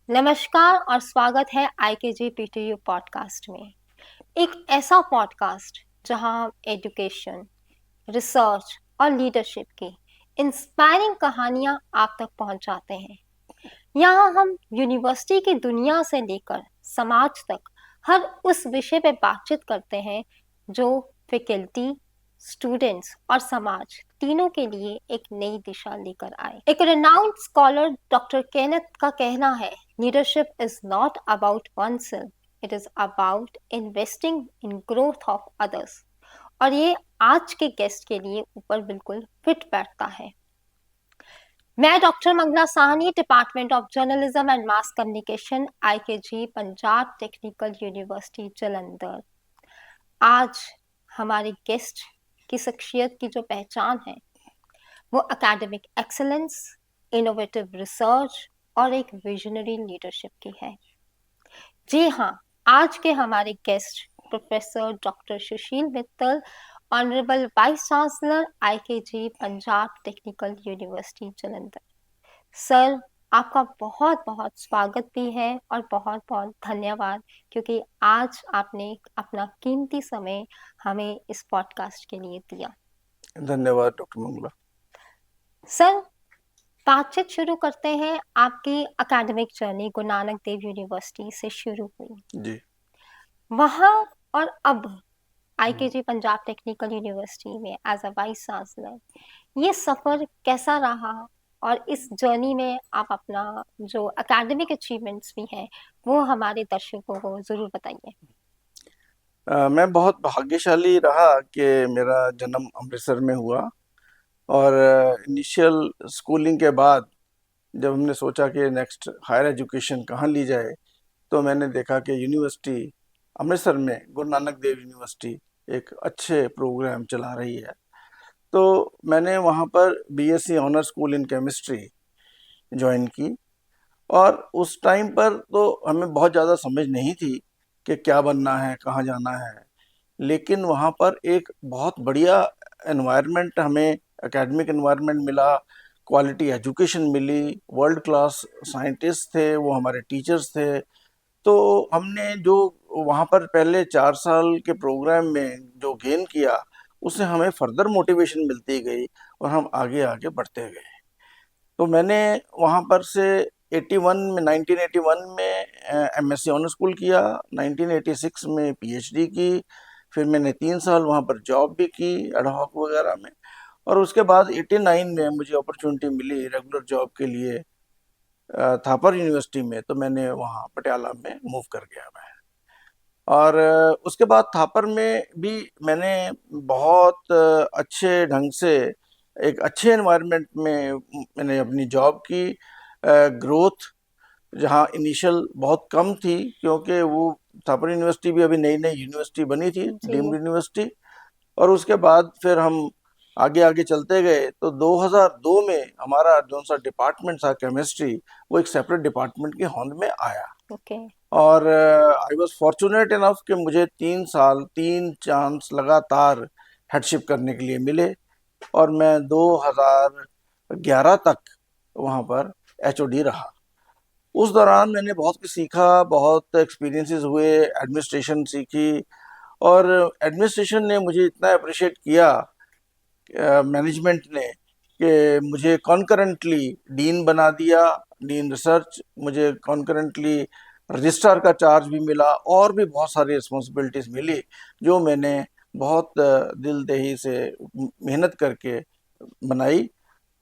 नमस्कार और स्वागत है IKG PTU पॉडकास्ट में। एक ऐसा पॉडकास्ट जहां हम एजुकेशन, रिसर्च और लीडरशिप की इंस्पायरिंग कहानियां आप तक पहुंचाते हैं। यहाँ हम यूनिवर्सिटी की दुनिया से लेकर समाज तक हर उस विषय पे बातचीत करते हैं जो फैकल्टी, स्टूडेंट्स और समाज तीनों के लिए एक नई दिशा लेकर आए। एक रेनाउंड स्कॉलर डॉक्टर केनेथ का कहना है, leadership is not about oneself, it is about investing in growth of others. और ये आज के गेस्ट के लिए ऊपर बिल्कुल फिट बैठता है। मैं doctor Mangla Sahni, department of journalism and mass communication, IKG Punjab technical university Jalandhar. आज हमारे गेस्ट की शख्सियत की जो पहचान है वो एकेडमिक एक्सेलेंस, इनोवेटिव रिसर्च और एक विजनरी लीडरशिप की है। जी हाँ, आज के हमारे guest professor doctor Sushil Mittal, honourable vice chancellor IKG Punjab technical university Jalandhar. Sir, आपका बहुत बहुत स्वागत भी है और बहुत बहुत धन्यवाद, क्योंकि आज आपने अपना कीमती समय हमें इस पॉडकास्ट के लिए दिया। धन्यवाद डॉक्टर मंगला। सर, बातचीत शुरू करते हैं। आपकी academic journey Guru Nanak Dev university से शुरू हुई जी। वहाँ, और अब IKG पंजाब टेक्निकल यूनिवर्सिटी में एज अ वाइस चांसलर, ये सफ़र कैसा रहा? और इस जर्नी में आप अपना जो एकेडमिक अचीवमेंट्स भी हैं वो हमारे दर्शकों को ज़रूर बताइए। मैं बहुत भाग्यशाली रहा कि मेरा जन्म अमृतसर में हुआ और इनिशियल स्कूलिंग के बाद जब हमने सोचा कि नेक्स्ट हायर एजुकेशन कहाँ ली जाए, तो मैंने देखा कि यूनिवर्सिटी अमृतसर में गुरु नानक देव यूनिवर्सिटी एक अच्छे प्रोग्राम चला रही है। तो मैंने वहाँ पर BSc honour school in chemistry join की और उस टाइम पर तो हमें बहुत ज़्यादा समझ नहीं थी कि क्या बनना है, कहाँ जाना है। लेकिन वहाँ पर एक बहुत बढ़िया एनवायरनमेंट हमें, एकेडमिक एनवायरनमेंट मिला, क्वालिटी एजुकेशन मिली, वर्ल्ड क्लास साइंटिस्ट थे, वो हमारे टीचर्स थे। तो हमने जो वहाँ पर पहले 4 साल के प्रोग्राम में जो गेन किया, उससे हमें फर्दर मोटिवेशन मिलती गई और हम आगे आगे बढ़ते गए। तो मैंने वहाँ पर से 1981 में MSc ऑनर स्कूल किया, 1986 में PhD की, फिर मैंने 3 साल वहाँ पर जॉब भी की एडहॉक वगैरह में, और उसके बाद 89 में मुझे अपॉर्चुनिटी मिली रेगुलर जॉब के लिए थापर यूनिवर्सिटी में। तो मैंने वहाँ पटियाला में मूव कर गया मैं। और उसके बाद थापर में भी मैंने बहुत अच्छे ढंग से एक अच्छे एनवायरनमेंट में मैंने अपनी जॉब की। ग्रोथ जहाँ इनिशियल बहुत कम थी, क्योंकि वो थापर यूनिवर्सिटी भी अभी नई नई यूनिवर्सिटी बनी थी, डीम्ड यूनिवर्सिटी। और उसके बाद फिर हम आगे आगे चलते गए। तो 2002 में हमारा जो सा डिपार्टमेंट था केमिस्ट्री, वो एक सेपरेट डिपार्टमेंट के होंद में आया। और आई वॉज फॉर्चुनेट इनफ कि मुझे 3 साल 3 चांस लगातार हेडशिप करने के लिए मिले और मैं 2011 तक वहाँ पर HOD रहा। उस दौरान मैंने बहुत कुछ सीखा, बहुत एक्सपीरियंसेस हुए, एडमिनिस्ट्रेशन सीखी, और एडमिनिस्ट्रेशन ने मुझे इतना अप्रिशिएट किया, मैनेजमेंट ने, कि मुझे कॉन्करेंटली डीन बना दिया, डीन रिसर्च। मुझे कॉन्करेंटली रजिस्ट्रार का चार्ज भी मिला और भी बहुत सारी रिस्पॉन्सिबिलिटीज़ मिली, जो मैंने बहुत दिल दही से मेहनत करके बनाई।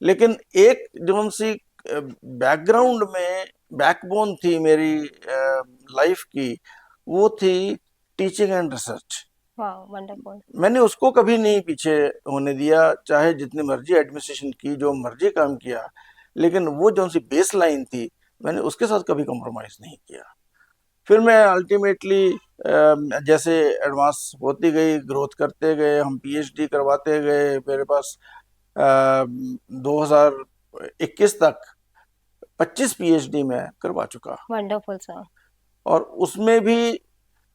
लेकिन एक जो सी बैकग्राउंड में बैकबोन थी मेरी लाइफ की, वो थी टीचिंग एंड रिसर्च। मैंने उसको कभी नहीं पीछे होने दिया, चाहे जितनी मर्जी एडमिनिस्ट्रेशन की, जो मर्जी काम किया, लेकिन वो जो सी बेस लाइन थी, मैंने उसके साथ कभी कॉम्प्रोमाइज़ नहीं किया। फिर मैं अल्टीमेटली जैसे एडवांस होती गई, ग्रोथ करते गए, हम PhD करवाते गए। मेरे पास 2021 तक 25 PhD मैं करवा चुका। Wonderful sir. और उसमें भी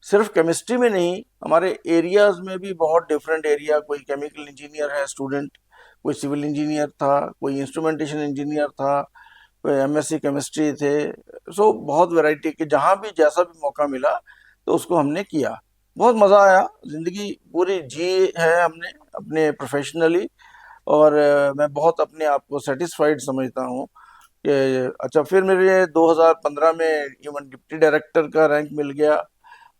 सिर्फ केमिस्ट्री में नहीं, हमारे एरियाज में भी बहुत डिफरेंट एरिया। कोई केमिकल इंजीनियर है स्टूडेंट, कोई सिविल इंजीनियर था, कोई इंस्ट्रूमेंटेशन इंजीनियर था, एमएससी केमिस्ट्री थे। सो बहुत वैरायटी के, जहाँ भी जैसा भी मौका मिला तो उसको हमने किया। बहुत मज़ा आया, ज़िंदगी पूरी जी है हमने अपने प्रोफेशनली। और मैं बहुत अपने आप को सेटिस्फाइड समझता हूँ कि अच्छा, फिर मेरे 2015 में इवन डिप्टी डायरेक्टर का रैंक मिल गया,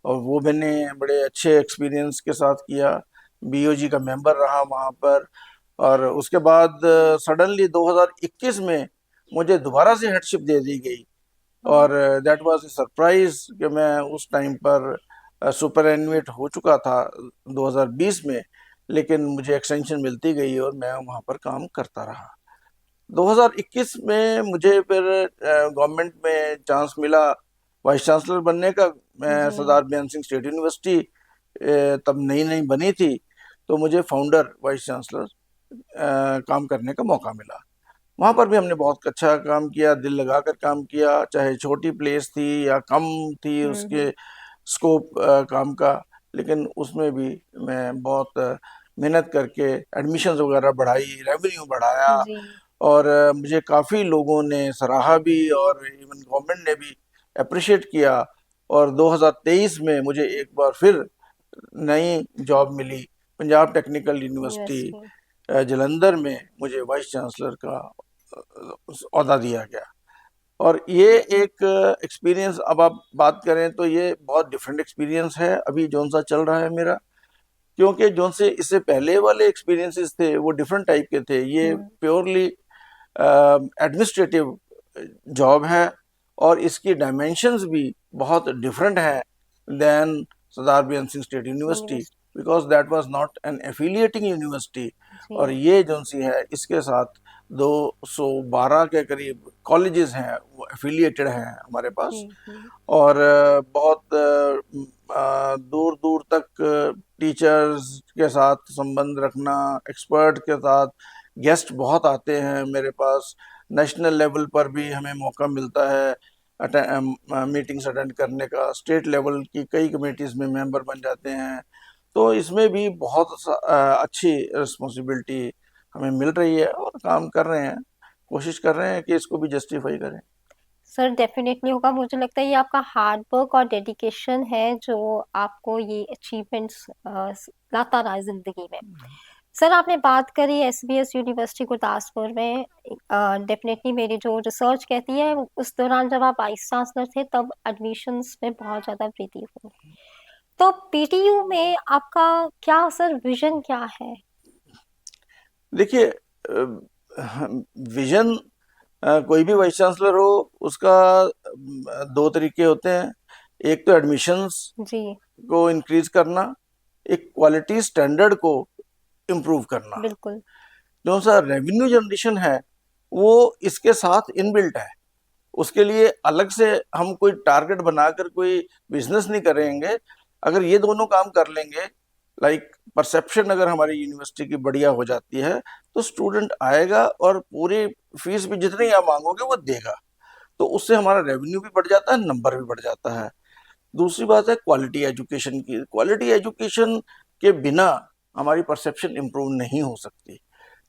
और वो मैंने बड़े अच्छे एक्सपीरियंस के साथ किया। बीओजी का मेंबर रहा वहाँ पर। और उसके बाद सडनली 2021 में मुझे दोबारा से हेडशिप दे दी गई। और दैट वाज ए सरप्राइज कि मैं उस टाइम पर सुपरएनुएट हो चुका था 2020 में, लेकिन मुझे एक्सटेंशन मिलती गई और मैं वहाँ पर काम करता रहा। 2021 में मुझे फिर गवर्नमेंट में चांस मिला वाइस चांसलर बनने का। मैं जी। सरदार बेअंत सिंह स्टेट यूनिवर्सिटी तब नई नई बनी थी, तो मुझे फाउंडर वाइस चांसलर काम करने का मौका मिला। वहाँ पर भी हमने बहुत अच्छा काम किया, दिल लगाकर काम किया, चाहे छोटी प्लेस थी या कम थी उसके स्कोप काम का, लेकिन उसमें भी मैं बहुत मेहनत करके एडमिशन्स वगैरह बढ़ाई, रेवेन्यू बढ़ाया। जी। और मुझे काफ़ी लोगों ने सराहा भी, और इवन गवर्नमेंट ने भी अप्रिशिएट किया। और 2023 में मुझे एक बार फिर नई जॉब मिली, Punjab technical university university. Jalandhar में मुझे वाइस चांसलर का ओहदा दिया गया। और ये एक एक्सपीरियंस, अब आप बात करें तो ये बहुत डिफरेंट एक्सपीरियंस है अभी जौन सा चल रहा है मेरा, क्योंकि जौन से इससे पहले वाले एक्सपीरियंसेस थे वो डिफरेंट टाइप के थे। ये प्योरली एडमिनिस्ट्रेटिव जॉब है, और इसकी डायमेंशंस भी बहुत डिफरेंट हैं than Sardar Beant Singh state university, university. Because that was not an affiliating university. और जी। ये जौन सी है इसके साथ 212 के करीब कॉलेजेस हैं, वो एफिलिएटेड हैं हमारे पास। जी। जी। और बहुत दूर दूर तक टीचर्स के साथ संबंध रखना, एक्सपर्ट के साथ, गेस्ट बहुत आते हैं मेरे पास। नेशनल लेवल पर भी हमें मौका मिलता है मीटिंग्स अटेंड करने का, स्टेट लेवल की कई कमेटीज़ में मेंबर बन जाते हैं। तो इसमें भी बहुत अच्छी रिस्पॉन्सिबिलिटी हमें मिल रही है, और काम कर रहे हैं, कोशिश कर रहे हैं कि इसको भी जस्टिफाई करें। सर डेफिनेटली होगा, मुझे लगता है ये आपका हार्ड वर्क और डेडिकेशन है जो आपको ये अचीवमेंट्स लाता रहा है जिंदगी में। सर आपने बात करी एसबीएस यूनिवर्सिटी गुरदासपुर में। डेफिनेटली मेरी जो रिसर्च कहती है उस दौरान जब आप वाइस चांसलर थे तब एडमिशन्स में बहुत ज़्यादा वृद्धि हुई। तो पीटीयू में आपका क्या सर विजन क्या है? देखिए, विजन, कोई भी वाइस चांसलर हो उसका दो तरीके होते हैं। एक तो एडमिशन्स जी। को इंक्रीज करना, एक क्वालिटी स्टैंडर्ड को इम्प्रूव करना। बिल्कुल। जो सा रेवेन्यू जनरेशन है वो इसके साथ इनबिल्ट है। उसके लिए अलग से हम कोई टारगेट बनाकर कोई बिजनेस नहीं करेंगे। अगर ये दोनों काम कर लेंगे, लाइक परसेप्शन अगर हमारी यूनिवर्सिटी की बढ़िया हो जाती है, तो स्टूडेंट आएगा और पूरी फीस भी जितनी आप मांगोगे वो देगा। तो उससे हमारा रेवेन्यू भी बढ़ जाता है, नंबर भी बढ़ जाता है। दूसरी बात है क्वालिटी एजुकेशन की। क्वालिटी एजुकेशन के बिना हमारी परसेप्शन इम्प्रूव नहीं हो सकती।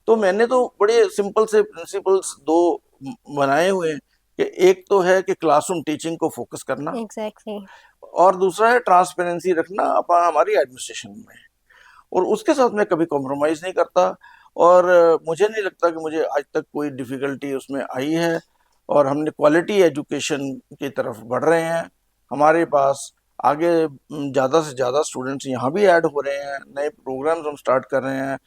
तो मैंने तो बड़े सिंपल से प्रिंसिपल्स दो बनाए हुए हैं कि एक तो है कि क्लासरूम टीचिंग को फोकस करना, एग्जैक्टली। और दूसरा है ट्रांसपेरेंसी रखना हमारी एडमिनिस्ट्रेशन में। और उसके साथ मैं कभी कॉम्प्रोमाइज़ नहीं करता। और मुझे नहीं लगता कि मुझे आज तक कोई डिफ़िकल्टी उसमें आई है। और हमने क्वालिटी एजुकेशन की तरफ बढ़ रहे हैं। हमारे पास आगे ज़्यादा से ज़्यादा स्टूडेंट्स यहाँ भी ऐड हो रहे हैं, नए प्रोग्राम्स हम स्टार्ट कर रहे हैं।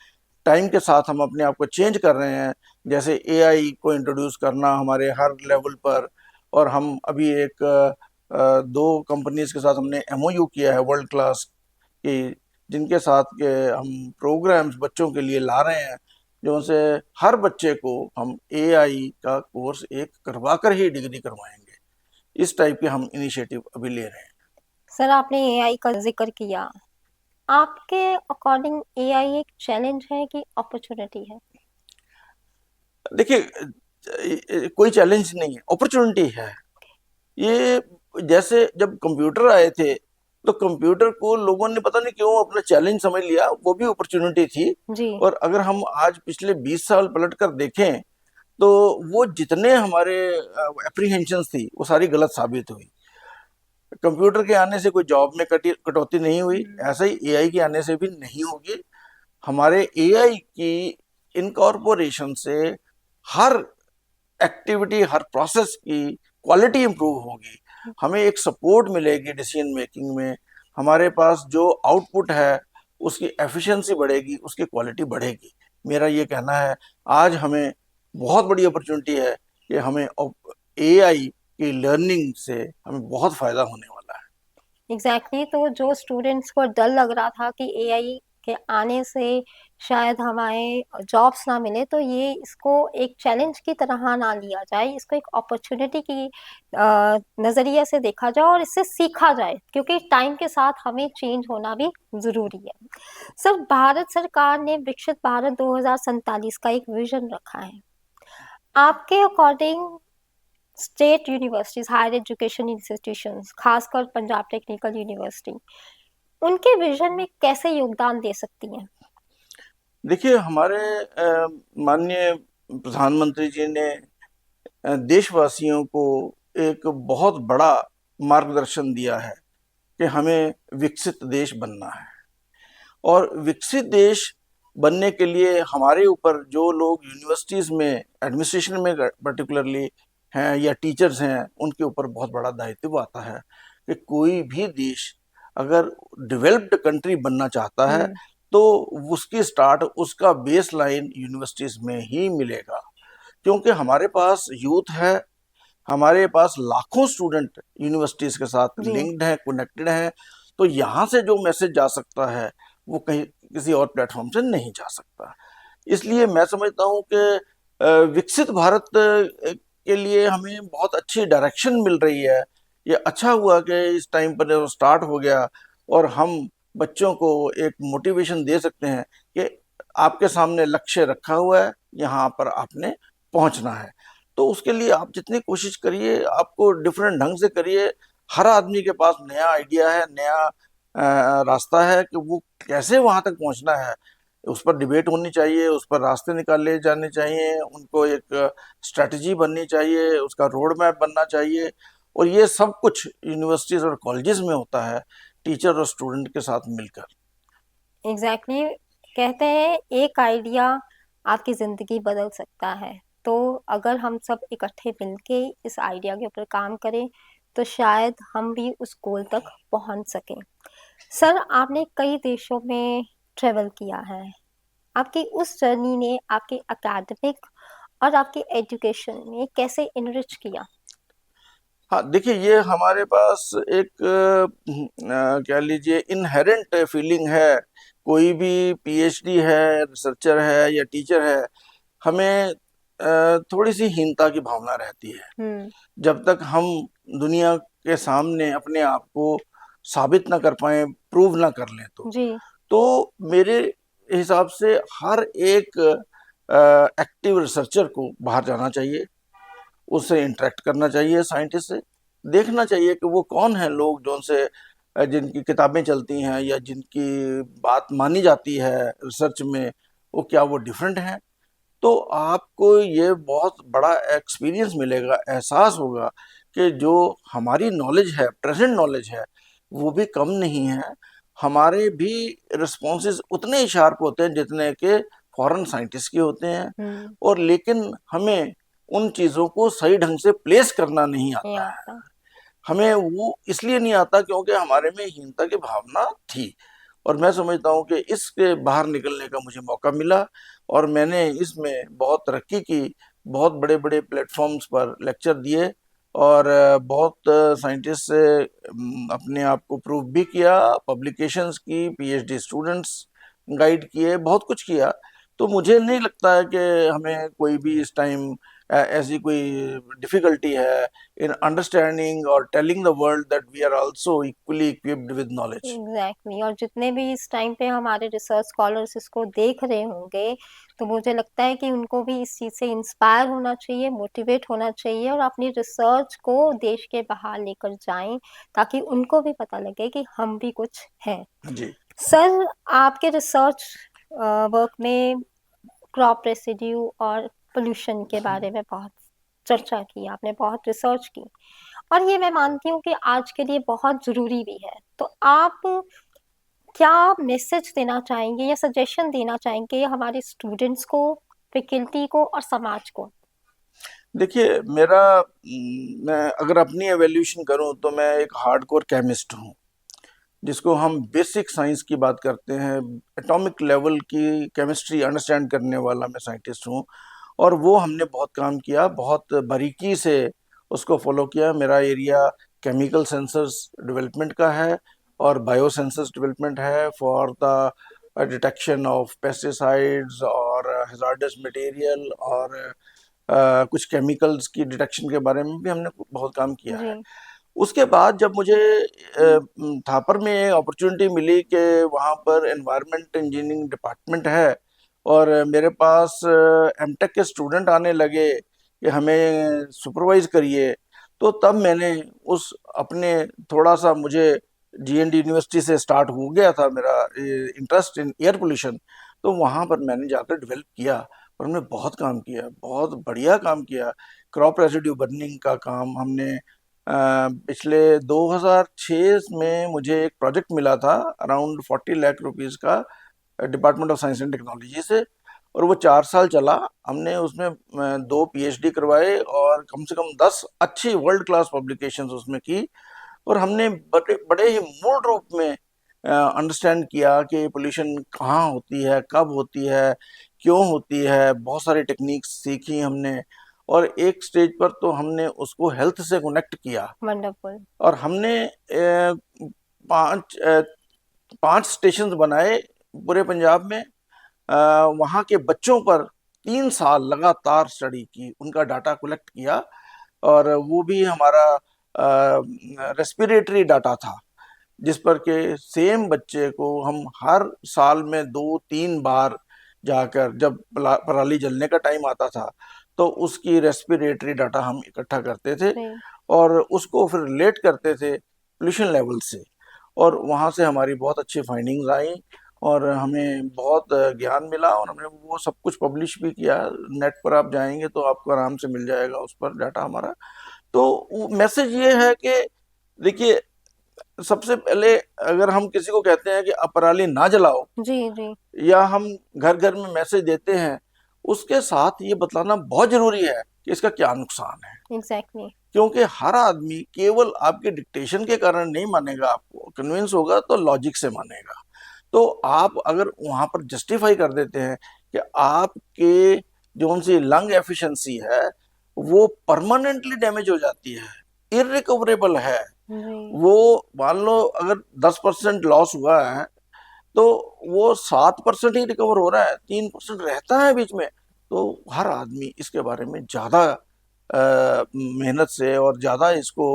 टाइम के साथ हम अपने आप को चेंज कर रहे हैं, जैसे एआई को इंट्रोड्यूस करना हमारे हर लेवल पर। और हम अभी एक दो कंपनीज के साथ हमने एमओयू किया है वर्ल्ड क्लास की, जिनके साथ के हम प्रोग्राम्स बच्चों के लिए ला रहे हैं, जो से हर बच्चे को हम एआई का कोर्स एक करवा कर ही डिग्री करवाएंगे। इस टाइप के हम इनिशिएटिव अभी ले रहे हैं। सर आपने एआई का जिक्र किया, आपके अकॉर्डिंग एआई एक चैलेंज है कि अपॉर्चुनिटी है? देखिए, कोई चैलेंज नहीं है, अपॉर्चुनिटी है। ये जैसे जब कंप्यूटर आए थे तो कंप्यूटर को लोगों ने पता नहीं क्यों अपना चैलेंज समझ लिया, वो भी अपॉर्चुनिटी थी। जी। और अगर हम आज पिछले 20 साल पलट कर देखें तो वो जितने हमारे एप्रीहेंशंस थी वो सारी गलत साबित हुई। कंप्यूटर के आने से कोई जॉब में कटौती नहीं हुई, ऐसा ही एआई के आने से भी नहीं होगी। हमारे एआई की इनकॉर्पोरेशन से हर एक्टिविटी, हर प्रोसेस की क्वालिटी इंप्रूव होगी, हमें एक सपोर्ट मिलेगी डिसीजन मेकिंग में, हमारे पास जो आउटपुट है उसकी एफिशिएंसी बढ़ेगी, उसकी क्वालिटी बढ़ेगी। मेरा ये कहना है आज हमें बहुत बड़ी अपॉर्चुनिटी है कि हमें एआई की लर्निंग से हमें बहुत फायदा होने वाला है। एग्जैक्टली तो जो स्टूडेंट्स को डर लग रहा था कि एआई के आने से शायद हमारे जॉब्स ना मिले, तो ये इसको एक चैलेंज की तरह ना लिया जाए, इसको एक अपॉर्चुनिटी की नज़रिए से देखा जाए और इससे सीखा जाए, क्योंकि टाइम के साथ हमें चेंज होना भी ज़रूरी है। सर, भारत सरकार ने विकसित भारत 2047 का एक विजन रखा है। आपके according state universities, higher education institutions, खासकर पंजाब टेक्निकल यूनिवर्सिटी, उनके विजन में कैसे योगदान दे सकती हैं? देखिए, हमारे माननीय प्रधानमंत्री जी ने देशवासियों को एक बहुत बड़ा मार्गदर्शन दिया है कि हमें विकसित देश बनना है, और विकसित देश बनने के लिए हमारे ऊपर जो लोग यूनिवर्सिटीज़ में एडमिनिस्ट्रेशन में पर्टिकुलरली हैं या टीचर्स हैं, उनके ऊपर बहुत बड़ा दायित्व आता है कि कोई भी देश अगर डेवलप्ड कंट्री बनना चाहता है तो उसकी स्टार्ट, उसका बेस लाइन यूनिवर्सिटीज़ में ही मिलेगा। क्योंकि हमारे पास यूथ है, हमारे पास लाखों स्टूडेंट यूनिवर्सिटीज़ के साथ जी। लिंक्ड हैं, कनेक्टेड हैं, तो यहाँ से जो मैसेज जा सकता है वो कहीं किसी और प्लेटफॉर्म से नहीं जा सकता। इसलिए मैं समझता हूँ कि विकसित भारत के लिए हमें बहुत अच्छी डायरेक्शन मिल रही है। ये अच्छा हुआ कि इस टाइम पर स्टार्ट हो गया और हम बच्चों को एक मोटिवेशन दे सकते हैं कि आपके सामने लक्ष्य रखा हुआ है, यहाँ पर आपने पहुँचना है। तो उसके लिए आप जितनी कोशिश करिए, आपको डिफरेंट ढंग से करिए। हर आदमी के पास नया आइडिया है, नया रास्ता है कि वो कैसे वहां तक पहुंचना है। उस पर डिबेट होनी चाहिए, उस पर रास्ते निकाले जाने चाहिए, उनको एक स्ट्रेटजी बननी चाहिए, उसका रोड मैप बनना चाहिए। और ये सब कुछ यूनिवर्सिटीज और कॉलेजेस में होता है, टीचर और स्टूडेंट के साथ मिलकर। एग्जैक्टली कहते हैं एक आइडिया आपकी ज़िंदगी बदल सकता है। तो अगर हम सब इकट्ठे मिलके इस आइडिया के ऊपर काम करें तो शायद हम भी उस गोल तक पहुंच सकें। सर, आपने कई देशों में ट्रेवल किया है। आपकी उस जर्नी ने आपके एकेडमिक और आपकी एजुकेशन में कैसे इनरिच किया? हाँ, देखिए, ये हमारे पास एक कह लीजिए इनहेरेंट फीलिंग है। कोई भी पीएचडी है, रिसर्चर है या टीचर है, हमें थोड़ी सी हीनता की भावना रहती है जब तक हम दुनिया के सामने अपने आप को साबित ना कर पाए, प्रूव ना कर लें। जी। तो मेरे हिसाब से हर एक एक्टिव रिसर्चर को बाहर जाना चाहिए, उससे इंटरेक्ट करना चाहिए, साइंटिस्ट से देखना चाहिए कि वो कौन है लोग जो उनसे जिनकी किताबें चलती हैं या जिनकी बात मानी जाती है रिसर्च में, वो क्या वो डिफरेंट हैं। तो आपको ये बहुत बड़ा एक्सपीरियंस मिलेगा, एहसास होगा कि जो हमारी नॉलेज है, प्रेजेंट नॉलेज है, वो भी कम नहीं है। हमारे भी रिस्पॉन्सेज उतने ही शार्प होते हैं जितने के फॉरेन साइंटिस्ट के होते हैं। और लेकिन हमें उन चीज़ों को सही ढंग से प्लेस करना नहीं नहीं आता है। आता। हमें वो इसलिए नहीं आता क्योंकि हमारे में हीनता की भावना थी। और मैं समझता हूँ कि इसके बाहर निकलने का मुझे मौका मिला और मैंने इसमें बहुत तरक्की की, बहुत बड़े बड़े प्लेटफॉर्म्स पर लेक्चर दिए और बहुत साइंटिस्ट से अपने आप को प्रूव भी किया, पब्लिकेशंस की, पीएचडी स्टूडेंट्स गाइड किए, बहुत कुछ किया। तो मुझे नहीं लगता है कि हमें कोई भी इस टाइम ऐसी कोई डिफिकल्टी है in understanding or telling the world that we are also equally equipped with knowledge. Exactly और जितने भी इस टाइम पे हमारे रिसर्च स्कॉलर्स इसको देख रहे होंगे, तो मुझे लगता है कि उनको भी इस चीज़ से इंस्पायर होना चाहिए, मोटिवेट होना चाहिए और अपनी रिसर्च को देश के बाहर लेकर जाएं, ताकि उनको भी पता लगे कि हम भी कुछ हैं। जी। सर, आपके रिसर्च वर्क में क्रॉप रेसिड्यू और पोल्यूशन के बारे में बहुत चर्चा की, आपने बहुत रिसर्च की, और ये मैं मानती हूँ कि आज के लिए बहुत ज़रूरी भी है। तो आप क्या मैसेज देना चाहेंगे या सजेशन देना चाहेंगे हमारे स्टूडेंट्स को, फैकल्टी को और समाज को? देखिए, मैं अगर अपनी एवेल्यूशन करूं तो मैं एक हार्डकोर केमिस्ट हूं, जिसको हम बेसिक साइंस की बात करते हैं, एटॉमिक लेवल की केमिस्ट्री अंडरस्टैंड करने वाला मैं साइंटिस्ट हूँ। और वो हमने बहुत काम किया, बहुत बारीकी से उसको फॉलो किया। मेरा एरिया केमिकल सेंसर्स डेवलपमेंट का है और बायो सेंसर्स डेवलपमेंट है for the detection of pesticides और हैजार्डस मटेरियल, और कुछ केमिकल्स की डिटेक्शन के बारे में भी हमने बहुत काम किया जी। है। उसके बाद जब मुझे थापर में अपॉर्चुनिटी मिली कि वहाँ पर एनवायरनमेंट इंजीनियरिंग डिपार्टमेंट है और मेरे पास एमटेक के स्टूडेंट आने लगे कि हमें सुपरवाइज करिए, तो तब मैंने उस अपने थोड़ा सा मुझे जीएनडी यूनिवर्सिटी से स्टार्ट हो गया था मेरा इंटरेस्ट इन एयर पोल्यूशन, तो वहाँ पर मैंने जाकर डेवलप किया और हमने बहुत काम किया, बहुत बढ़िया काम किया। क्रॉप रेजिड्यू बर्निंग का काम हमने पिछले 2006 में मुझे एक प्रोजेक्ट मिला था अराउंड 40 लाख रुपीस का, department of science and technology से, और वो 4 साल चला। हमने उसमें 2 पीएचडी करवाए और कम से कम 10 अच्छी वर्ल्ड क्लास पब्लिकेशंस उसमें की। और हमने बड़े बड़े ही मूल रूप में अंडरस्टैंड किया कि पोल्यूशन कहाँ होती है, कब होती है, क्यों होती है। बहुत सारी टेक्निक्स सीखी हमने और एक स्टेज पर तो हमने उसको हेल्थ से कनेक्ट किया। वंडरफुल। और हमने पांच पांच स्टेशन बनाए पूरे पंजाब में। वहाँ के बच्चों पर 3 साल लगातार स्टडी की, उनका डाटा कलेक्ट किया, और वो भी हमारा रेस्पिरेटरी डाटा था, जिस पर के सेम बच्चे को हम हर साल में 2-3 बार जाकर, जब पराली जलने का टाइम आता था तो उसकी रेस्पिरेटरी डाटा हम इकट्ठा करते थे जी। और उसको फिर रिलेट करते थे पोल्यूशन लेवल से। और वहाँ से हमारी बहुत अच्छी फाइंडिंग्स आई और हमें बहुत ज्ञान मिला और हमने वो सब कुछ पब्लिश भी किया। नेट पर आप जाएंगे तो आपको आराम से मिल जाएगा उस पर डाटा हमारा। तो मैसेज ये है कि देखिए, सबसे पहले अगर हम किसी को कहते हैं कि आप पराली ना जलाओ, जी। जी। या हम घर घर में मैसेज देते हैं, उसके साथ ये बतलाना बहुत जरूरी है कि इसका क्या नुकसान है। एग्जैक्टली। क्योंकि हर आदमी केवल आपके डिक्टेशन के कारण नहीं मानेगा, आपको कन्विंस होगा तो लॉजिक से मानेगा। तो आप अगर वहां पर जस्टिफाई कर देते हैं कि आपके जो सी लंग एफिशिएंसी है वो परमानेंटली डैमेज हो जाती है, इरिकवरेबल है, जी। वो मान लो अगर 10% लॉस हुआ है तो वो 7% ही रिकवर हो रहा है, 3% रहता है बीच में। तो हर आदमी इसके बारे में ज्यादा मेहनत से और ज्यादा इसको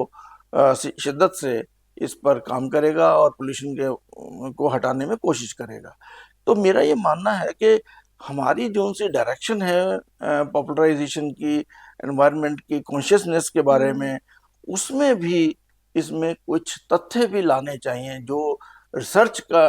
शिद्दत से इस पर काम करेगा और पोल्यूशन के को हटाने में कोशिश करेगा। तो मेरा ये मानना है कि हमारी जो सी डायरेक्शन है पॉपुलराइजेशन की, एनवायरनमेंट की कॉन्शियसनेस के बारे में, उसमें भी इसमें कुछ तथ्य भी लाने चाहिए। जो रिसर्च का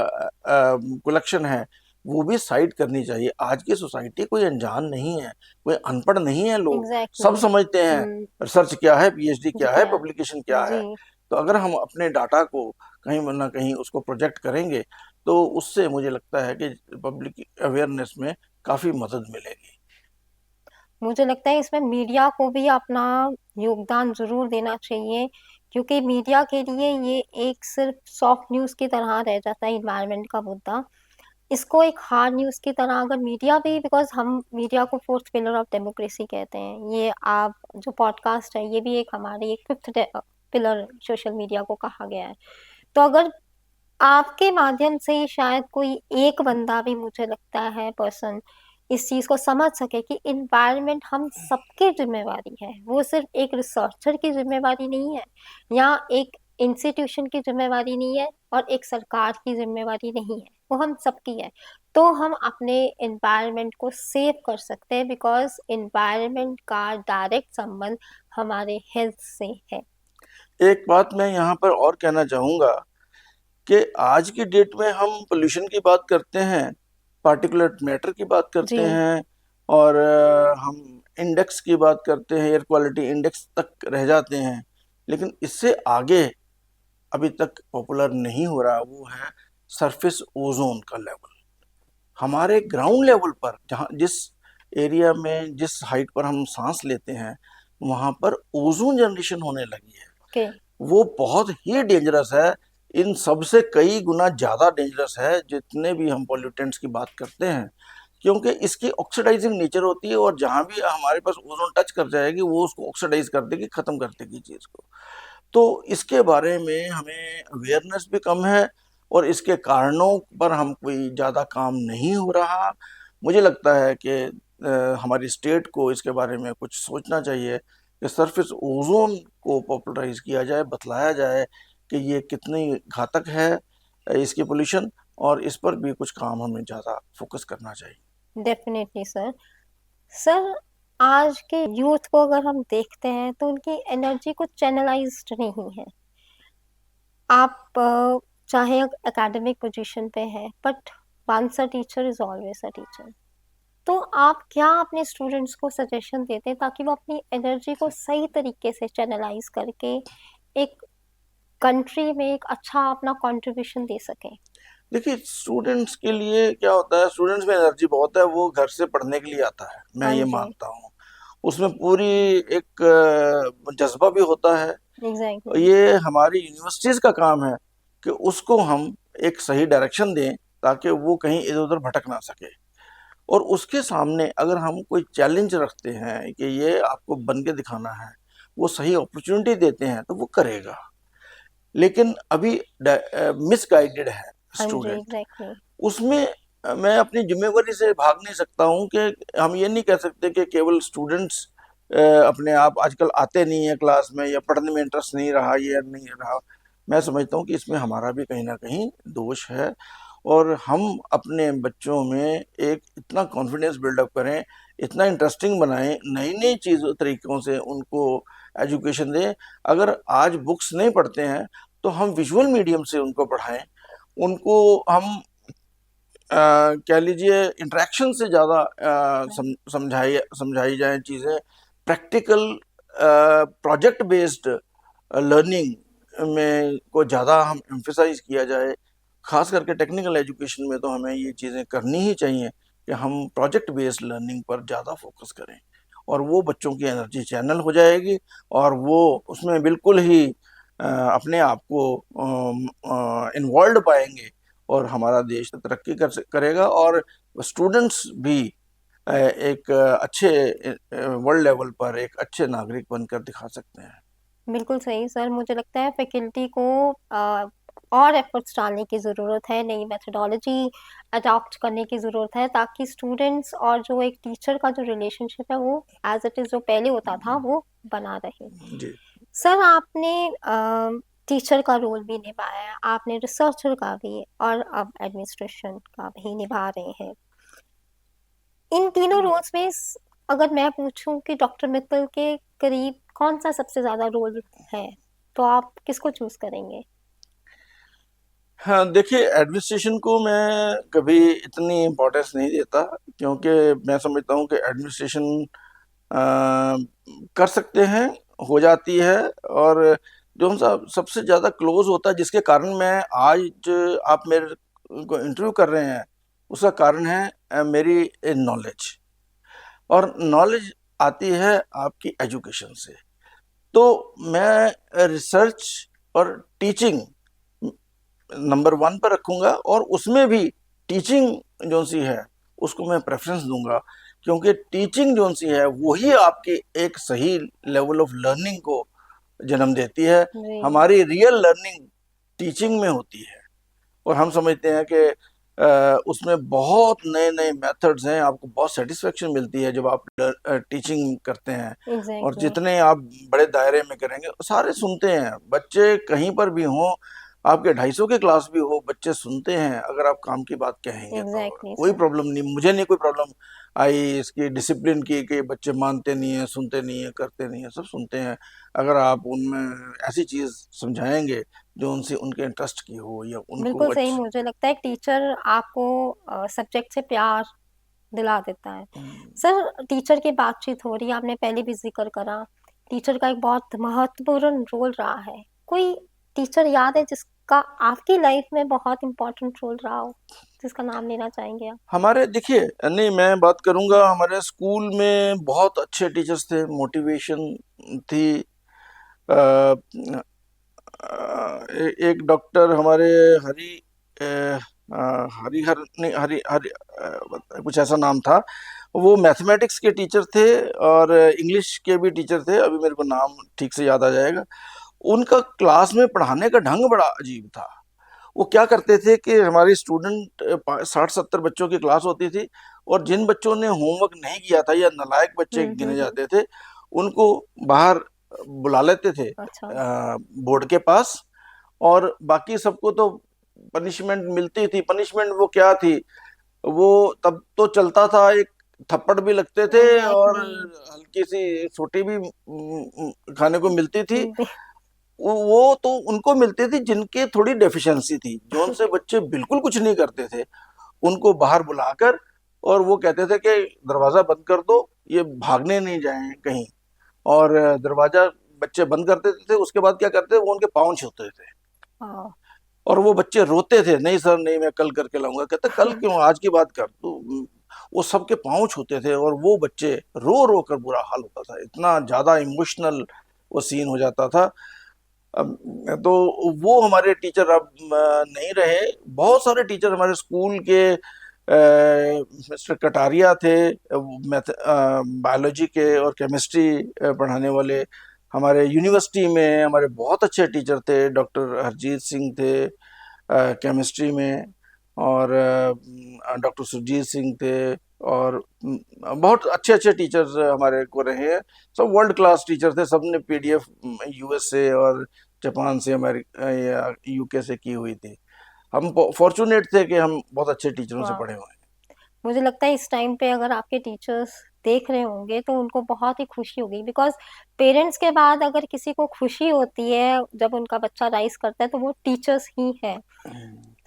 कलेक्शन है वो भी साइड करनी चाहिए। आज की सोसाइटी कोई अनजान नहीं है, कोई अनपढ़ नहीं है, लोग सब एग्जैक्टली। समझते हैं रिसर्च क्या है, पीएचडी जी क्या है, क्या। पब्लिकेशन क्या जी। है। तो अगर हम अपने डाटा को कहीं ना कहीं उसको प्रोजेक्ट करेंगे तो उससे मुझे लगता है कि पब्लिक अवेयरनेस में काफी मदद मिलेगी। मुझे लगता है इसमें मीडिया को भी अपना योगदान ज़रूर देना चाहिए, क्योंकि मीडिया के लिए ये एक सिर्फ सॉफ्ट न्यूज़ की तरह रह जाता है इन्वायरमेंट का मुद्दा। इसको एक हार्ड न्यूज़ की तरह अगर मीडिया भी, बिकॉज़ हम मीडिया को फोर्थ पिलर ऑफ डेमोक्रेसी कहते हैं। ये आप जो पॉडकास्ट है ये भी एक हमारी एक फिफ्थ पिलर सोशल मीडिया को कहा गया है। तो अगर आपके माध्यम से शायद कोई एक बंदा भी, मुझे लगता है, पर्सन इस चीज़ को समझ सके कि इन्वायरमेंट हम सबकी जिम्मेवारी है, वो सिर्फ एक रिसर्चर की जिम्मेवारी नहीं है, या एक इंस्टीट्यूशन की जिम्मेवारी नहीं है, और एक सरकार की जिम्मेवारी नहीं है, वो हम सबकी है। तो हम अपने इन्वायरमेंट को सेव कर सकते हैं, बिकॉज इन्वायरमेंट का डायरेक्ट संबंध हमारे हेल्थ से है। एक बात मैं यहाँ पर और कहना चाहूंगा कि आज की डेट में हम पोल्यूशन की बात करते हैं, पार्टिकुलेट मैटर की बात जी। करते हैं, और हम इंडेक्स की बात करते हैं, एयर क्वालिटी इंडेक्स तक रह जाते हैं, लेकिन इससे आगे अभी तक पॉपुलर नहीं हो रहा, वो है सरफेस ओजोन का लेवल। हमारे ग्राउंड लेवल पर, जहाँ जिस एरिया में जिस हाइट पर हम सांस लेते हैं, वहाँ पर ओजोन जनरेशन होने लगी है। okay. वो बहुत ही डेंजरस है, इन सबसे कई गुना ज़्यादा डेंजरस है जितने भी हम पॉल्यूटेंट्स की बात करते हैं, क्योंकि इसकी ऑक्सीडाइजिंग नेचर होती है, और जहाँ भी हमारे पास ओजोन टच कर जाएगी वो उसको ऑक्सीडाइज कर देगी, ख़त्म कर देगी चीज़ को। तो इसके बारे में हमें अवेयरनेस भी कम है, और इसके कारणों पर हम कोई ज़्यादा काम नहीं हो रहा। मुझे लगता है कि हमारी स्टेट को इसके बारे में कुछ सोचना चाहिए कि सरफेस ओजोन को पॉपुलराइज किया जाए, बतलाया जाए कि ये कितनी घातक है इसकी पोल्यूशन, और इस पर भी कुछ काम हमें ज़्यादा फोकस करना चाहिए। Definitely sir. सर, आज के यूथ को अगर हम देखते हैं तो उनकी एनर्जी कुछ चैनलाइज्ड नहीं है। आप चाहे एकेडमिक पोजीशन पे हैं, but once a teacher is always a teacher. तो आप क्या अपने स्टूडेंट्स को सजेशन देते हैं ताकि वो अपनी एनर्जी को सही तरीके से चैनलाइज करके एक कंट्री में एक अच्छा अपना कंट्रीब्यूशन दे सकें? देखिए, स्टूडेंट्स के लिए क्या होता है, स्टूडेंट्स में एनर्जी बहुत है, वो घर से पढ़ने के लिए आता है, मैं हाँ ये जी, मानता हूँ। उसमें पूरी एक जज्बा भी होता है। एग्जैक्टली। ये हमारी यूनिवर्सिटीज़ का काम है कि उसको हम एक सही डायरेक्शन दें, ताकि वो कहीं इधर-उधर भटक ना सके। और उसके सामने अगर हम कोई चैलेंज रखते हैं कि ये आपको बन के दिखाना है, वो सही अपॉर्चुनिटी देते हैं, तो वो करेगा। लेकिन अभी मिसगाइडेड है हाँ जी, स्टूडेंट, एग्जैक्टली। उसमें मैं अपनी जिम्मेवारी से भाग नहीं सकता हूँ कि हम ये नहीं कह सकते कि केवल स्टूडेंट्स अपने आप आजकल आते नहीं है क्लास में, या पढ़ने में इंटरेस्ट नहीं रहा, ये नहीं रहा। मैं समझता हूँ कि इसमें हमारा भी कहीं ना कहीं दोष है, और हम अपने बच्चों में एक इतना कॉन्फिडेंस बिल्डअप करें, इतना इंटरेस्टिंग बनाएं, नई नई चीज़ों तरीक़ों से उनको एजुकेशन दें। अगर आज बुक्स नहीं पढ़ते हैं, तो हम विजुअल मीडियम से उनको पढ़ाएं, उनको हम कह लीजिए इंटरेक्शन से ज़्यादा समझाई जाए चीज़ें, प्रैक्टिकल प्रोजेक्ट बेस्ड लर्निंग में को ज़्यादा हम एम्फेसाइज किया जाए। ख़ास करके टेक्निकल एजुकेशन में तो हमें ये चीज़ें करनी ही चाहिए कि हम प्रोजेक्ट बेस्ड लर्निंग पर ज़्यादा फोकस करें, और वो बच्चों की एनर्जी चैनल हो जाएगी, और वो उसमें बिल्कुल ही अपने आप को इन्वॉल्व पाएंगे, और हमारा देश तरक्की करेगा, और स्टूडेंट्स भी एक अच्छे वर्ल्ड लेवल पर एक अच्छे नागरिक बनकर दिखा सकते हैं। बिल्कुल सही सर। मुझे लगता है फैकल्टी को और एफर्ट्स डालने की ज़रूरत है, नई मेथोडोलॉजी अडॉप्ट करने की ज़रूरत है, ताकि स्टूडेंट्स और जो एक टीचर का जो रिलेशनशिप है वो एज इट इज़ जो पहले होता था वो बना रहे। जी। सर, आपने टीचर का रोल भी निभाया है, आपने रिसर्चर का भी, और अब एडमिनिस्ट्रेशन का भी निभा रहे हैं। इन तीनों रोल्स में अगर मैं पूछूं कि डॉक्टर मित्तल के करीब कौन सा सबसे ज़्यादा रोल है, तो आप किसको चूज करेंगे? हाँ, देखिए, एडमिनिस्ट्रेशन को मैं कभी इतनी इम्पोर्टेंस नहीं देता, क्योंकि मैं समझता हूँ कि एडमिनिस्ट्रेशन कर सकते हैं, हो जाती है, और जो हम सबसे ज़्यादा क्लोज होता है, जिसके कारण मैं आज आप मेरे को इंटरव्यू कर रहे हैं, उसका कारण है मेरी नॉलेज, और नॉलेज आती है आपकी एजुकेशन से। तो मैं रिसर्च और टीचिंग नंबर 1 पर रखूँगा, और उसमें भी टीचिंग जो सी है उसको मैं प्रेफ़रेंस दूँगा, क्योंकि टीचिंग जो सी है वही आपकी एक सही लेवल ऑफ लर्निंग को जन्म देती है। जी, हमारी रियल लर्निंग टीचिंग में होती है, और हम समझते हैं कि उसमें बहुत नए-नए मेथड्स हैं, आपको बहुत सैटिस्फैक्शन मिलती है जब आप टीचिंग करते हैं, और एग्जैक्टली। जितने आप बड़े दायरे में करेंगे, सारे सुनते हैं, बच्चे कहीं पर भी हों, आपके 250 की क्लास भी हो, बच्चे सुनते हैं, अगर आप काम की बात कहेंगे तो। एग्जैक्टली कोई सर। प्रॉब्लम नहीं, मुझे नहीं कोई प्रॉब्लम आई इसकी डिसिप्लिन की कि बच्चे मानते नहीं हैं, सुनते नहीं हैं, करते नहीं हैं, सब सुनते हैं। अगर आप उनमें ऐसी चीज़ समझाएँगे जो उनसे उनके इंटरेस्ट की हो, या उनको बिल्कुल सही। मुझे लगता है टीचर आपको सब्जेक्ट से प्यार दिला देता है। सर, टीचर की बातचीत हो रही है, आपने पहले भी जिक्र करा, टीचर का एक बहुत महत्वपूर्ण रोल रहा है। कोई टीचर याद है जिसका आपकी लाइफ में बहुत इम्पोर्टेंट रोल रहा हो, जिसका नाम लेना चाहेंगे आप? हमारे देखिए, नहीं मैं बात करूंगा, हमारे स्कूल में बहुत अच्छे टीचर्स थे, मोटिवेशन थी। अ, एक डॉक्टर हमारे हरि अ, हरिहर नहीं हरि हरि कुछ ऐसा नाम था। वो मैथमेटिक्स के टीचर थे और इंग्लिश के भी टीचर थे, अभी मेरे को नाम ठीक से याद आ जाएगा। उनका क्लास में पढ़ाने का ढंग बड़ा अजीब था। वो क्या करते थे कि हमारी स्टूडेंट 60-70 बच्चों की क्लास होती थी, और जिन बच्चों ने होमवर्क नहीं किया था या नालायक बच्चे गिने जाते थे, उनको बाहर बुला लेते थे अच्छा। बोर्ड के पास, और बाकी सबको तो पनिशमेंट मिलती थी। पनिशमेंट वो क्या थी, वो तब तो चलता था, एक थप्पड़ भी लगते थे और एग्जैक्टली। हल्की सी छोटी भी खाने को मिलती थी। वो तो उनको मिलती थी जिनके थोड़ी डेफिशिएंसी थी, जो उनसे बच्चे बिल्कुल कुछ नहीं करते थे, उनको बाहर बुलाकर, और वो कहते थे कि दरवाजा बंद कर दो, ये भागने नहीं जाएं कहीं। और दरवाजा बच्चे बंद कर देते थे, उसके बाद क्या करते थे, वो उनके पाँव छूते थे, और वो बच्चे रोते थे, नहीं सर नहीं, मैं कल करके लाऊंगा। कहते कल क्यों, आज की बात कर तो। वो सबके पाँव छूते थे, और वो बच्चे रो रो कर बुरा हाल होता था, इतना ज्यादा इमोशनल वो सीन हो जाता था। अब तो वो हमारे टीचर अब नहीं रहे। बहुत सारे टीचर हमारे स्कूल के, मिस्टर कटारिया थे, मैथ बायोलॉजी के और केमिस्ट्री पढ़ाने वाले। हमारे यूनिवर्सिटी में हमारे बहुत अच्छे टीचर थे, डॉक्टर हरजीत सिंह थे केमिस्ट्री में, और डॉक्टर सुरजीत सिंह थे, और बहुत अच्छे अच्छे टीचर्स हमारे को रहे हैं। सब वर्ल्ड क्लास टीचर थे, सबने पीडीएफ यूएसए और जापान से, अमेरिका या यूके से की हुई थी। हम फॉर्चुनेट थे कि हम बहुत अच्छे टीचरों से पढ़े हुए हैं। मुझे लगता है इस टाइम पे अगर आपके टीचर्स देख रहे होंगे तो उनको बहुत ही खुशी होगी, बिकॉज पेरेंट्स के बाद अगर किसी को खुशी होती है जब उनका बच्चा राइज करता है तो वो टीचर्स ही है।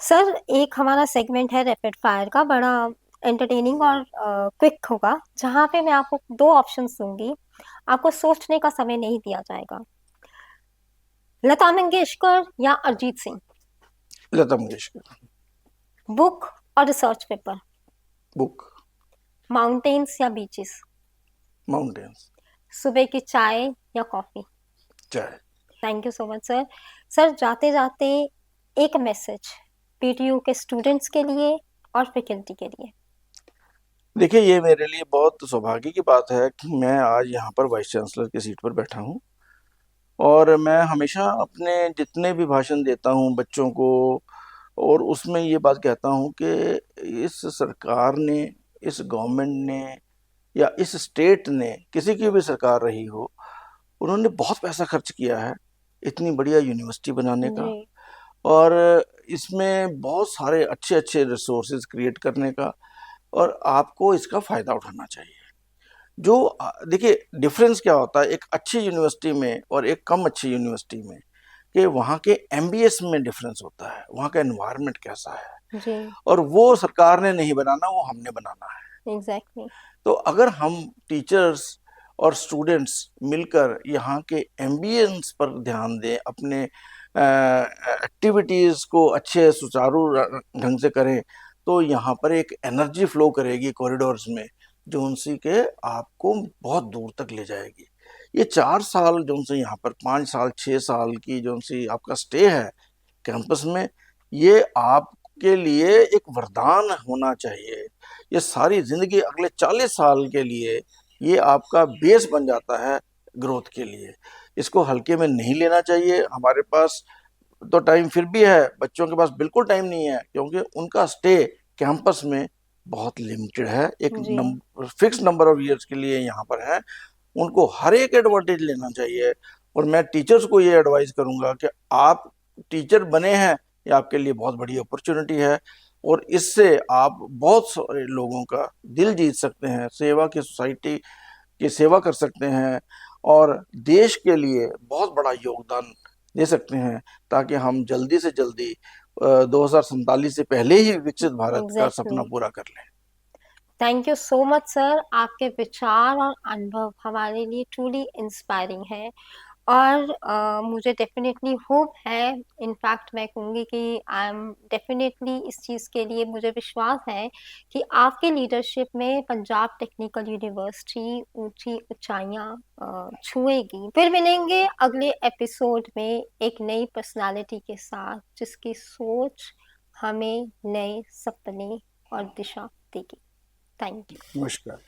सर, एक हमारा सेगमेंट है रैपिड फायर का, बड़ा एंटरटेनिंग और क्विक होगा, जहाँ पे मैं आपको दो ऑप्शंस दूंगी, आपको सोचने का समय नहीं दिया जाएगा। लता मंगेशकर या अरिजीत सिंह? लता मंगेशकर। बुक और रिसर्च पेपर? बुक। माउंटेन्स या बीचेस? माउंटेन्स। सुबह की चाय या कॉफी? चाय। Thank you so much sir. Sir, जाते जाते एक मैसेज पीटीयू के स्टूडेंट्स के लिए और फैकल्टी के लिए। देखिए, ये मेरे लिए बहुत सौभाग्य की बात है कि मैं आज यहाँ पर वाइस चांसलर की सीट पर बैठा हूँ, और मैं हमेशा अपने जितने भी भाषण देता हूँ बच्चों को, और उसमें ये बात कहता हूँ कि इस सरकार ने, इस गवर्नमेंट ने, या इस स्टेट ने, किसी की भी सरकार रही हो, उन्होंने बहुत पैसा खर्च किया है इतनी बढ़िया यूनिवर्सिटी बनाने का, और इसमें बहुत सारे अच्छे अच्छे रिसोर्सेज क्रिएट करने का, और आपको इसका फ़ायदा उठाना चाहिए। जो देखिए, डिफरेंस क्या होता है एक अच्छी यूनिवर्सिटी में और एक कम अच्छी यूनिवर्सिटी में, कि वहाँ के एमबीएस में डिफरेंस होता है, वहाँ का एनवायरनमेंट कैसा है, जी। और वो सरकार ने नहीं बनाना, वो हमने बनाना है। एग्जैक्टली। तो अगर हम टीचर्स और स्टूडेंट्स मिलकर यहाँ के एम्बियंस पर ध्यान दें, अपने एक्टिविटीज़ को अच्छे सुचारू ढंग से करें, तो यहाँ पर एक एनर्जी फ्लो करेगी कॉरिडोर्स में, जो उनसी के आपको बहुत दूर तक ले जाएगी। ये 4 साल जो उनसे यहाँ पर 5 साल 6 साल की जो उनसी आपका स्टे है कैंपस में, ये आपके लिए एक वरदान होना चाहिए। ये सारी जिंदगी अगले 40 साल के लिए ये आपका बेस बन जाता है ग्रोथ के लिए। इसको हल्के में नहीं लेना चाहिए। हमारे पास तो टाइम फिर भी है, बच्चों के पास बिल्कुल टाइम नहीं है, क्योंकि उनका स्टे कैंपस में बहुत लिमिटेड है, एक फिक्स नंबर ऑफ ईयर्स के लिए यहाँ पर है। उनको हर एक एडवांटेज लेना चाहिए, और मैं टीचर्स को ये एडवाइस करूंगा कि आप टीचर बने हैं, ये आपके लिए बहुत बड़ी अपॉर्चुनिटी है, और इससे आप बहुत सारे लोगों का दिल जीत सकते हैं, सेवा की सोसाइटी की सेवा कर सकते हैं, और देश के लिए बहुत बड़ा योगदान दे सकते हैं, ताकि हम जल्दी से जल्दी 2047 से पहले ही विकसित भारत का सपना पूरा कर लें। Thank you so much sir, आपके विचार और अनुभव हमारे लिए ट्रूली इंस्पायरिंग है। और मुझे डेफिनेटली होप है, इनफैक्ट मैं कहूँगी कि आई एम डेफिनेटली इस चीज़ के लिए मुझे विश्वास है कि आपके लीडरशिप में पंजाब टेक्निकल यूनिवर्सिटी ऊंची ऊंचाइयाँ छुएगी। फिर मिलेंगे अगले एपिसोड में एक नई पर्सनालिटी के साथ, जिसकी सोच हमें नए सपने और दिशा देगी। Thank you. नमस्कार।